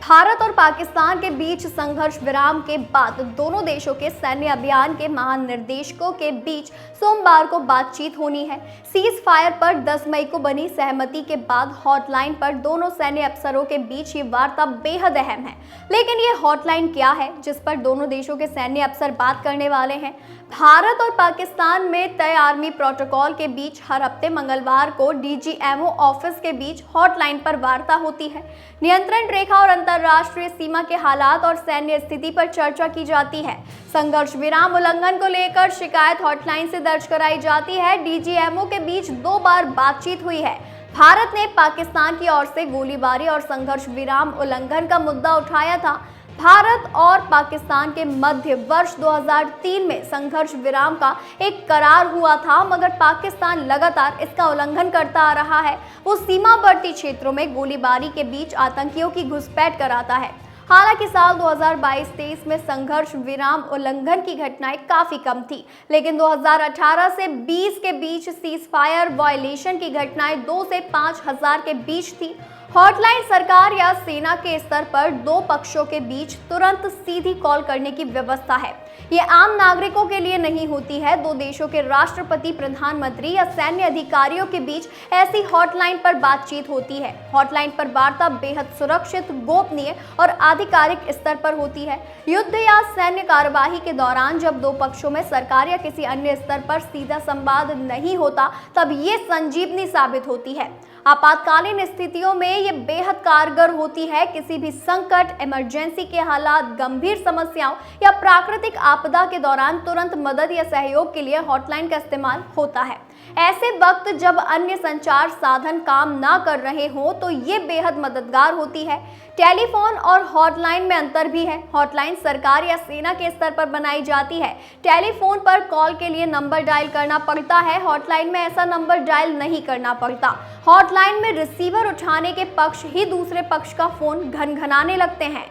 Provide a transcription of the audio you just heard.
भारत और पाकिस्तान के बीच संघर्ष विराम के बाद दोनों देशों के सैन्य अभियान के महानिर्देशकों के बीच सोमवार को बातचीत होनी है। सीज फायर पर 10 मई को बनी सहमति के बाद हॉटलाइन पर दोनों सैन्य अफसरों के बीच ये वार्ता बेहद अहम है। लेकिन ये हॉटलाइन क्या है जिस पर दोनों देशों के सैन्य अफसर बात करने वाले हैं? भारत और पाकिस्तान में तय आर्मी प्रोटोकॉल के बीच हर हफ्ते मंगलवार को डीजीएमओ ऑफिस के बीच हॉटलाइन पर वार्ता होती है। नियंत्रण रेखा और अंतर्राष्ट्रीय सीमा के हालात और सैन्य स्थिति पर चर्चा की जाती है। संघर्ष विराम उल्लंघन को लेकर शिकायत हॉटलाइन से दर्ज कराई जाती है। डीजीएमओ के बीच 2 बार बातचीत हुई है। भारत ने पाकिस्तान की ओर से गोलीबारी और संघर्ष विराम उल्लंघन का मुद्दा उठाया था। भारत और पाकिस्तान के मध्य वर्ष 2003 में संघर्ष विराम का एक करार हुआ था, मगर पाकिस्तान लगातार इसका उल्लंघन करता आ रहा है। वो सीमावर्ती क्षेत्रों में गोलीबारी के बीच आतंकियों की घुसपैठ कराता है। हालांकि साल 2022-23 में संघर्ष विराम उल्लंघन की घटनाएं काफी कम थी, लेकिन 2018 से 20 के बीच सीज फायर वायलेशन की घटनाएं 2 से 5,000 के बीच थी। हॉटलाइन सरकार या सेना के स्तर पर 2 पक्षों के बीच तुरंत सीधी कॉल करने की व्यवस्था है। ये आम नागरिकों के लिए नहीं होती है। 2 देशों के राष्ट्रपति, प्रधानमंत्री या सैन्य अधिकारियों के बीच ऐसी हॉटलाइन पर बातचीत होती है। हॉटलाइन पर वार्ता बेहद सुरक्षित, गोपनीय और आधिकारिक स्तर पर होती है। युद्ध या सैन्य कार्यवाही के दौरान जब 2 पक्षों में सरकार या किसी अन्य स्तर पर सीधा संवाद नहीं होता, तब ये संजीवनी साबित होती है। आपातकालीन स्थितियों में ये बेहद कारगर होती है। किसी भी संकट, इमरजेंसी के हालात, गंभीर समस्याओं या प्राकृतिक आपदा के दौरान तुरंत मदद या सहयोग के लिए हॉटलाइन का इस्तेमाल होता है। ऐसे वक्त जब अन्य संचार साधन काम ना कर रहे हों तो ये बेहद मददगार होती है। टेलीफोन और हॉटलाइन में अंतर भी है। हॉटलाइन सरकार या सेना के स्तर पर बनाई जाती है। टेलीफोन पर कॉल के लिए नंबर डायल करना पड़ता है। हॉटलाइन में ऐसा नंबर डायल नहीं करना पड़ता। हॉटलाइन में रिसीवर उठाने के पक्ष ही दूसरे पक्ष का फोन घनघनाने लगते हैं।